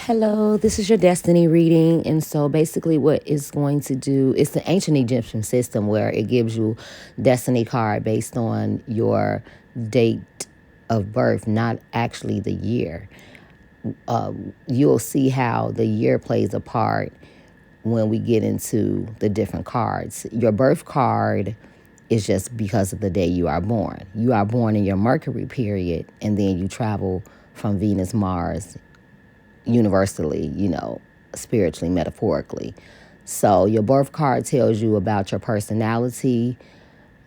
Hello, this is your destiny reading. And so basically, what it's going to do is the ancient Egyptian system where it gives you destiny card based on your date of birth, not actually the year. You'll see how the year plays a part when we get into the different cards. Your birth card is just because of the day you are born. You are born in your Mercury period, and then you travel from Venus, Mars, universally, spiritually, metaphorically. So your birth card tells you about your personality,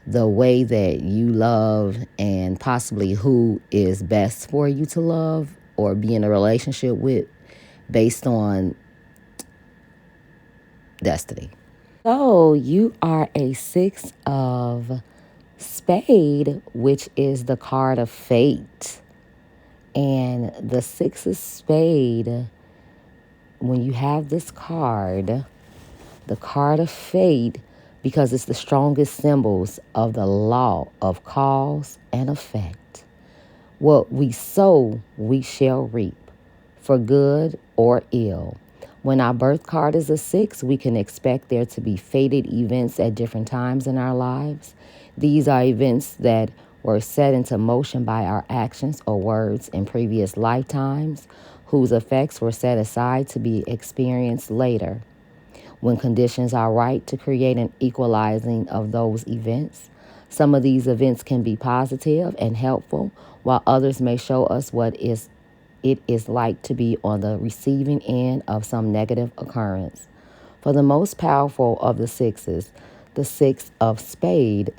the way that you love, and possibly who is best for you to love or be in a relationship with based on destiny. So you are a six of spade, which is the card of fate. And the six of spade, when you have this card, the card of fate, because it's the strongest symbols of the law of cause and effect. What we sow, we shall reap, for good or ill. When our birth card is a six, we can expect there to be fated events at different times in our lives. These are events that were set into motion by our actions or words in previous lifetimes, whose effects were set aside to be experienced later. When conditions are right to create an equalizing of those events. Some of these events can be positive and helpful, while others may show us it is like to be on the receiving end of some negative occurrence. For the most powerful of the sixes, the six of spade,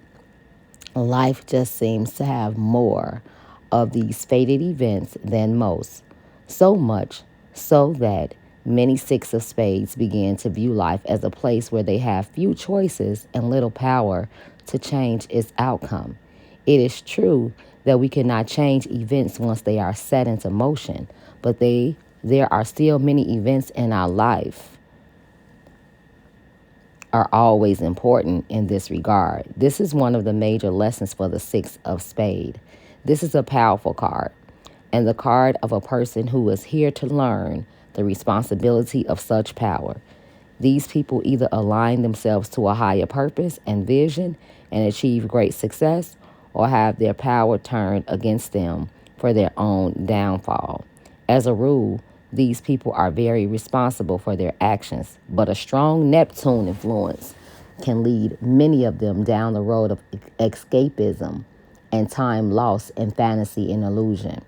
life just seems to have more of these fated events than most. So much so that many six of spades begin to view life as a place where they have few choices and little power to change its outcome. It is true that we cannot change events once they are set into motion, but there are still many events in our life are always important in this regard. This is one of the major lessons for the six of spade. This is a powerful card, and the card of a person who is here to learn the responsibility of such power. These people either align themselves to a higher purpose and vision and achieve great success, or have their power turned against them for their own downfall. As a rule, these people are very responsible for their actions, but a strong Neptune influence can lead many of them down the road of escapism and time lost in fantasy and illusion.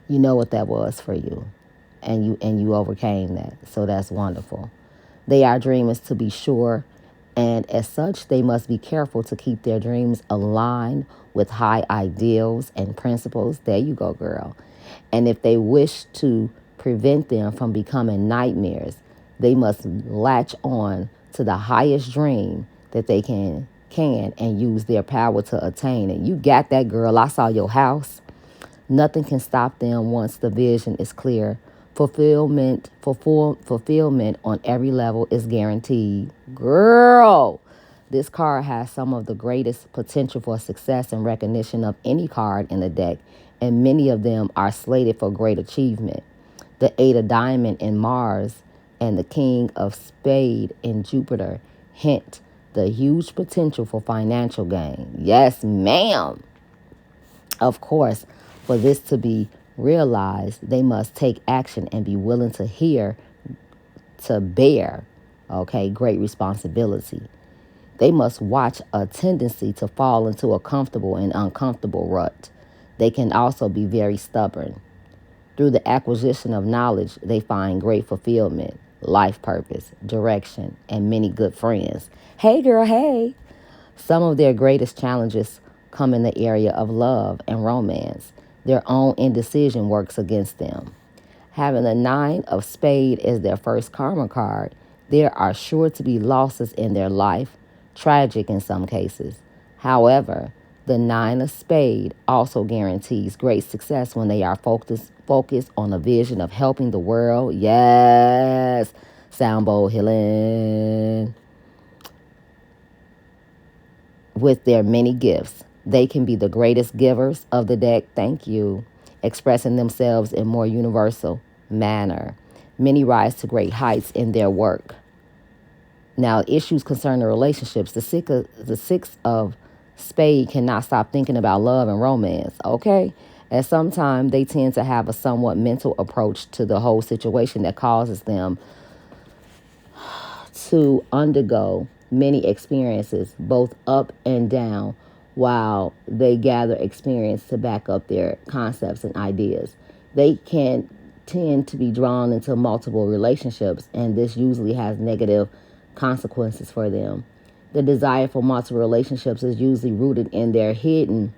You know what that was for you, and you overcame that. So that's wonderful. They are dreamers, to be sure, and as such, they must be careful to keep their dreams aligned with high ideals and principles. There you go, girl. And if they wish to prevent them from becoming nightmares, they must latch on to the highest dream that they can and use their power to attain it. You got that, girl. I saw your house. Nothing can stop them once the vision is clear. Fulfillment on every level is guaranteed. Girl, this card has some of the greatest potential for success and recognition of any card in the deck, and many of them are slated for great achievement. The Eight of Diamond in Mars and the King of Spade in Jupiter hint the huge potential for financial gain. Yes, ma'am. Of course, for this to be realized, they must take action and be willing to bear, great responsibility. They must watch a tendency to fall into a comfortable and uncomfortable rut. They can also be very stubborn. Through the acquisition of knowledge, they find great fulfillment, life purpose, direction, and many good friends. Hey, girl, hey. Some of their greatest challenges come in the area of love and romance. Their own indecision works against them. Having the nine of spade as their first karma card, there are sure to be losses in their life, tragic in some cases. However, the nine of spade also guarantees great success when they are focused on a vision of helping the world. Yes, sound bowl healing. With their many gifts, they can be the greatest givers of the deck. Thank you. Expressing themselves in more universal manner. Many rise to great heights in their work. Now, issues concerning relationships. The six of spade cannot stop thinking about love and romance. Okay, at some time they tend to have a somewhat mental approach to the whole situation that causes them to undergo many experiences, both up and down, while they gather experience to back up their concepts and ideas. They can tend to be drawn into multiple relationships, and this usually has negative consequences for them. The desire for multiple relationships is usually rooted in their hidden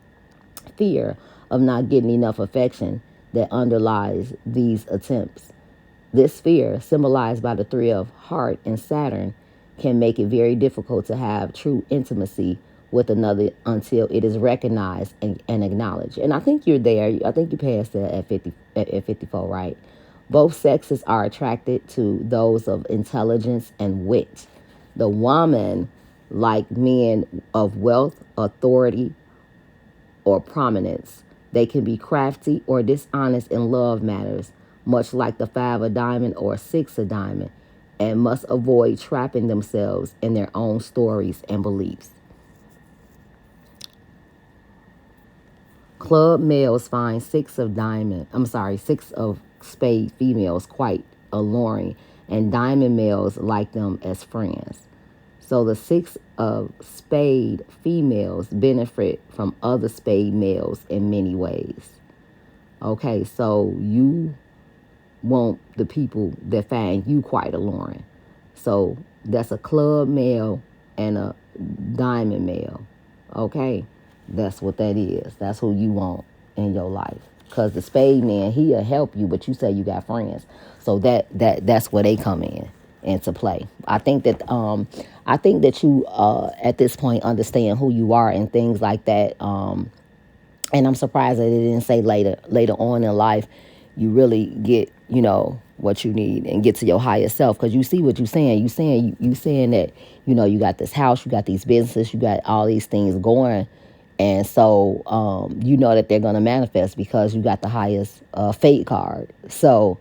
fear of not getting enough affection that underlies these attempts. This fear, symbolized by the three of heart and Saturn, can make it very difficult to have true intimacy with another until it is recognized and acknowledged. And I think you're there. I think you passed that at 54, right? Both sexes are attracted to those of intelligence and wit. The woman, like men of wealth, authority, or prominence. They can be crafty or dishonest in love matters, much like the five of diamond or six of diamond, and must avoid trapping themselves in their own stories and beliefs. Club males find six of spade females quite alluring, and diamond males like them as friends. So the six of spade females benefit from other spade males in many ways. Okay, so you want the people that find you quite alluring. So that's a club male and a diamond male. Okay, that's what that is. That's who you want in your life. Cause the spade man, he'll help you, but you say you got friends, so that's where they come in into play. I think that you at this point understand who you are and things like that. And I'm surprised that it didn't say later on in life you really get what you need and get to your higher self, because you see what you're saying. You saying that you got this house, you got these businesses, you got all these things going, and so you know that they're going to manifest because you got the highest fate card. So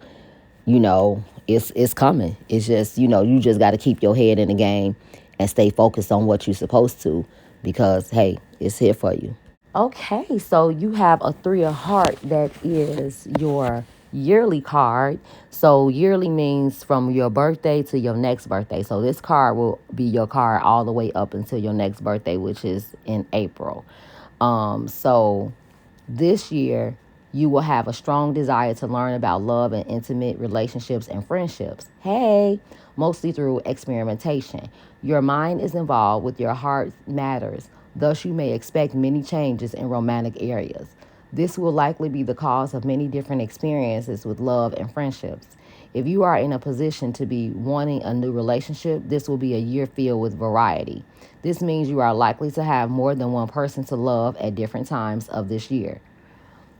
it's coming. It's just you just got to keep your head in the game and stay focused on what you're supposed to, because hey, it's here for you. Okay, so you have a three of heart that is your yearly card. So yearly means from your birthday to your next birthday. So this card will be your card all the way up until your next birthday, which is in April. So this year, you will have a strong desire to learn about love and intimate relationships and friendships. Hey, mostly through experimentation. Your mind is involved with your heart matters. Thus, you may expect many changes in romantic areas. This will likely be the cause of many different experiences with love and friendships. If you are in a position to be wanting a new relationship, this will be a year filled with variety. This means you are likely to have more than one person to love at different times of this year.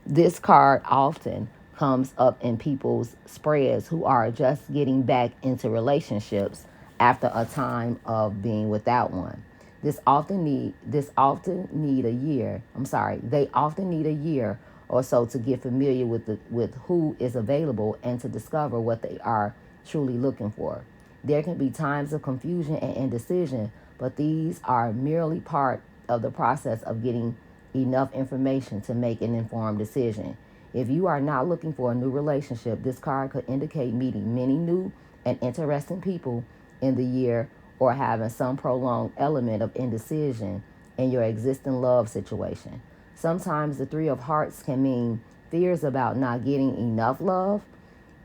This card often comes up in people's spreads who are just getting back into relationships after a time of being without one. This often need a year. I'm sorry. They often need a year or so to get familiar with who is available and to discover what they are truly looking for. There can be times of confusion and indecision, but these are merely part of the process of getting enough information to make an informed decision. If you are not looking for a new relationship, this card could indicate meeting many new and interesting people in the year, or having some prolonged element of indecision in your existing love situation. Sometimes the three of hearts can mean fears about not getting enough love.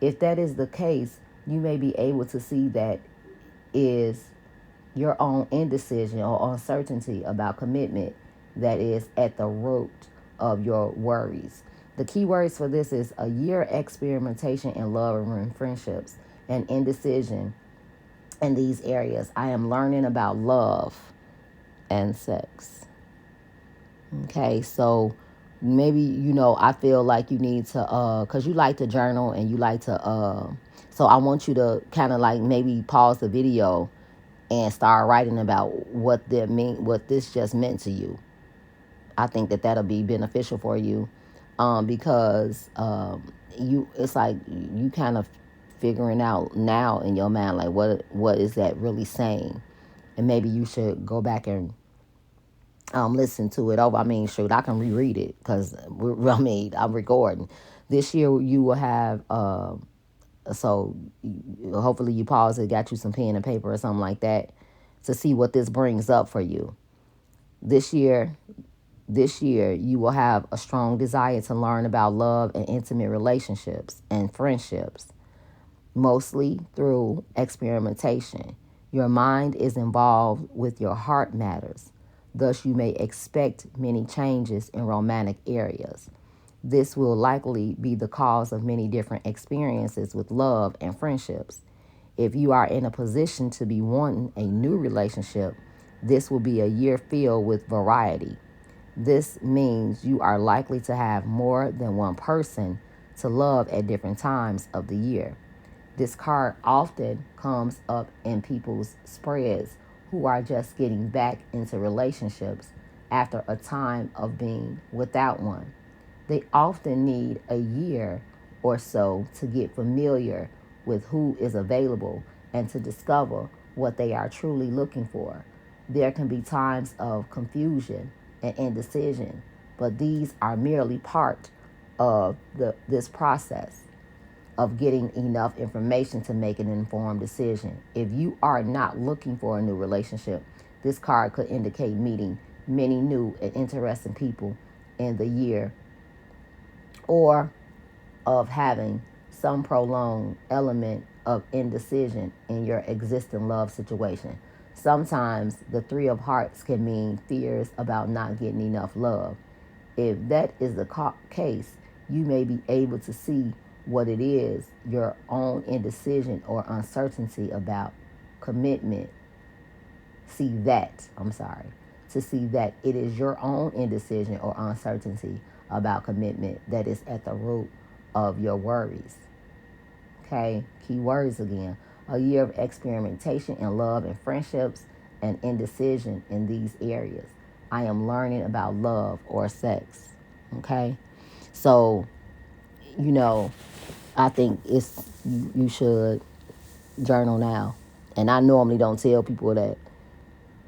If that is the case, you may be able to see that is your own indecision or uncertainty about commitment that is at the root of your worries. The key words for this is a year experimentation in love and friendships, and indecision in these areas. I am learning about love and sex. Okay, so maybe I feel like you need to cuz you like to journal and you like to so I want you to kind of like maybe pause the video and start writing about what this just meant to you. I think that that'll be beneficial for you, because it's like you kind of figuring out now in your mind, like what is that really saying? And maybe you should go back and listen to it over. I mean, shoot, I can reread it because I mean, I'm recording. This year you will have so hopefully you pause it, got you some pen and paper or something like that to see what this brings up for you. This year, this year you will have a strong desire to learn about love and intimate relationships and friendships, mostly through experimentation. Your mind is involved with your heart matters. Thus, you may expect many changes in romantic areas. This will likely be the cause of many different experiences with love and friendships. If you are in a position to be wanting a new relationship, this will be a year filled with variety. This means you are likely to have more than one person to love at different times of the year. This card often comes up in people's spreads who are just getting back into relationships after a time of being without one. They often need a year or so to get familiar with who is available and to discover what they are truly looking for. There can be times of confusion and indecision, but these are merely part of this process of getting enough information to make an informed decision. If you are not looking for a new relationship, this card could indicate meeting many new and interesting people in the year, or of having some prolonged element of indecision in your existing love situation. Sometimes the Three of Hearts can mean fears about not getting enough love. If that is the case, you may be able to see what it is your own indecision or uncertainty about commitment. To see that it is your own indecision or uncertainty about commitment that is at the root of your worries. Okay, key words again. A year of experimentation in love and friendships and indecision in these areas. I am learning about love or sex. Okay, so you know, I think you should journal now. And I normally don't tell people that.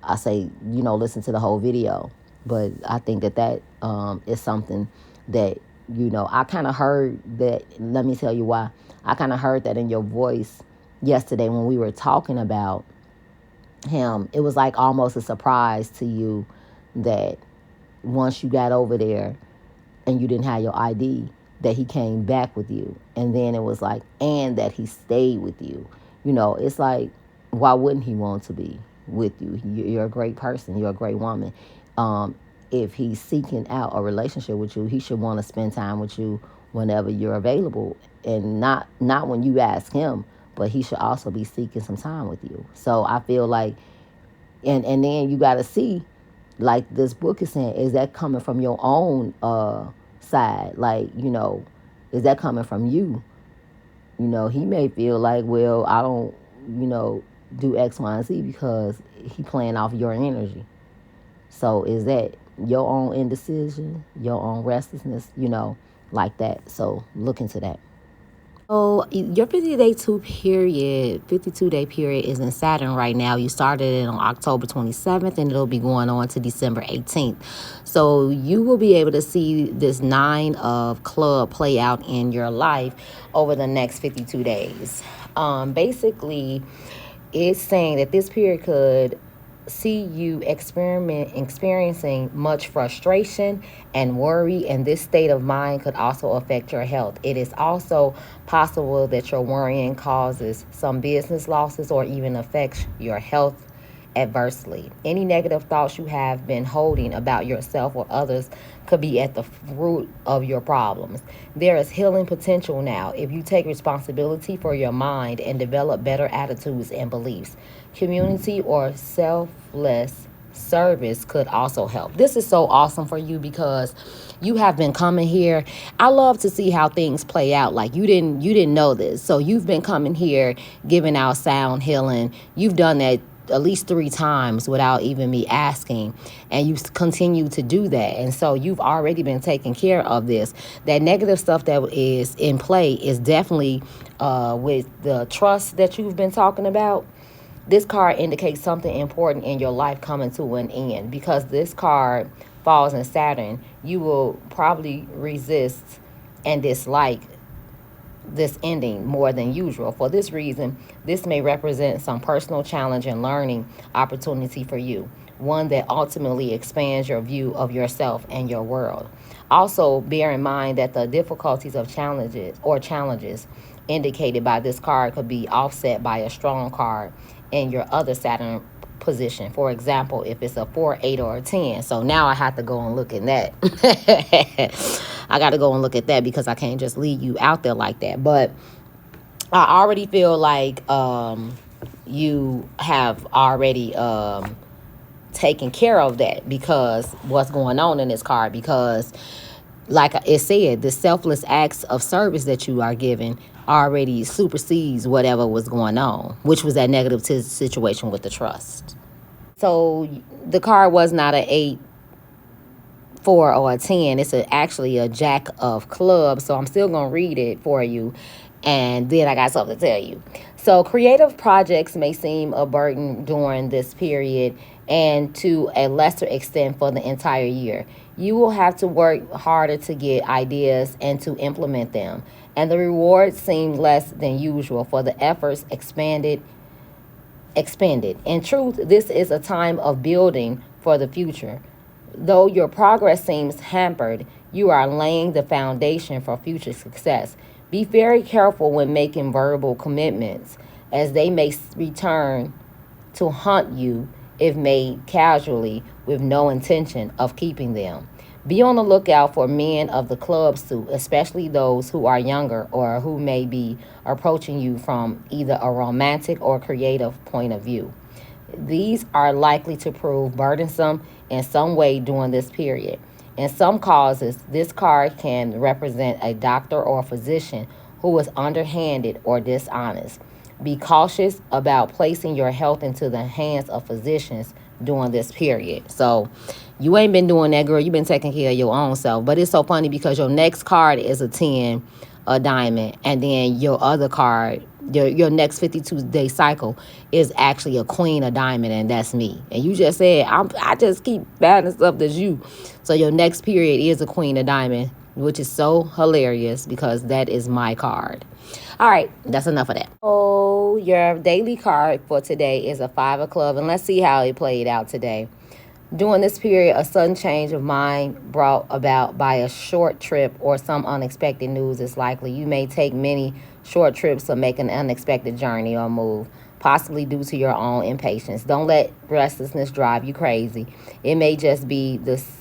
I say, listen to the whole video. But I think that is something that, I kind of heard that. Let me tell you why. I kind of heard that in your voice yesterday when we were talking about him. It was like almost a surprise to you that once you got over there and you didn't have your ID, that he came back with you. And then it was like, and that he stayed with you. It's like, why wouldn't he want to be with you? You're a great person. You're a great woman. If he's seeking out a relationship with you, he should want to spend time with you whenever you're available, and not when you ask him, but he should also be seeking some time with you. So I feel like, and then you got to see, like this book is saying, is that coming from your own side? Like, is that coming from you? He may feel like, well, I don't, do X, Y, and Z because he playing off your energy. So is that your own indecision, your own restlessness, like that? So look into that. So your 52-day period is in Saturn right now. You started it on October 27th, and it'll be going on to December 18th. So you will be able to see this 9 of club play out in your life over the next 52 days. Basically, it's saying that this period could see you experiencing much frustration and worry, and this state of mind could also affect your health. It is also possible that your worrying causes some business losses or even affects your health adversely. Any negative thoughts you have been holding about yourself or others could be at the root of your problems. There is healing potential now if you take responsibility for your mind and develop better attitudes and beliefs. Community or selfless service could also help. This is so awesome for you because you have been coming here. I love to see how things play out. Like you didn't know this. So you've been coming here, giving out sound healing. You've done that at least 3 times without even me asking, and you continue to do that. And so you've already been taking care of this. That negative stuff that is in play is definitely with the trust that you've been talking about. This card indicates something important in your life coming to an end. Because this card falls in Saturn, you will probably resist and dislike this ending more than usual. For this reason, this may represent some personal challenge and learning opportunity for you, one that ultimately expands your view of yourself and your world. Also, bear in mind that the difficulties of challenges indicated by this card could be offset by a strong card in your other Saturn position. For example, if it's a 4, 8, or a 10. So now I have to go and look at that. I got to go and look at that because I can't just leave you out there like that. But I already feel like you have already taken care of that, because what's going on in this card, because like it said, the selfless acts of service that you are giving already supersedes whatever was going on, which was that negative situation with the trust. So the card was not an 8, 4, or a 10. It's actually a Jack of clubs. So I'm still going to read it for you. And then I got something to tell you. So creative projects may seem a burden during this period, and to a lesser extent for the entire year. You will have to work harder to get ideas and to implement them. And the rewards seem less than usual for the efforts expended. In truth, this is a time of building for the future. Though your progress seems hampered, you are laying the foundation for future success. Be very careful when making verbal commitments, as they may return to haunt you if made casually with no intention of keeping them. Be on the lookout for men of the club suit, especially those who are younger or who may be approaching you from either a romantic or creative point of view. These are likely to prove burdensome in some way during this period. In some causes, this card can represent a doctor or a physician who is underhanded or dishonest. Be cautious about placing your health into the hands of physicians during this period. So you ain't been doing that, girl. You've been taking care of your own self. But it's so funny because your next card is a 10, a diamond, and then your other card, your next 52-day cycle is actually a queen of diamond, and that's me. And you just said, I just keep bad stuff that's you. So your next period is a queen of diamond, which is so hilarious because that is my card. All right, that's enough of that. Oh, your daily card for today is a 5 of clubs, and let's see how it played out today. During this period, a sudden change of mind brought about by a short trip or some unexpected news is likely. You may take many short trips or make an unexpected journey or move, possibly due to your own impatience. Don't let restlessness drive you crazy. It may just be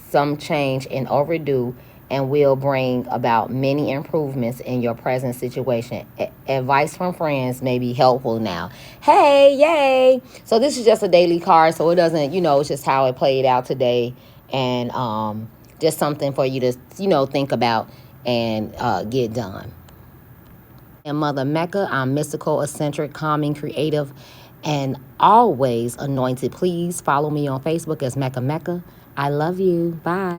some change in overdue and will bring about many improvements in your present situation. Advice from friends may be helpful now. Hey, yay! So this is just a daily card, so it doesn't, it's just how it played out today, and just something for you to, think about and get done. And Mother Mecca, I'm mystical, eccentric, calming, creative, and always anointed. Please follow me on Facebook as Mecca Mecca. I love you. Bye.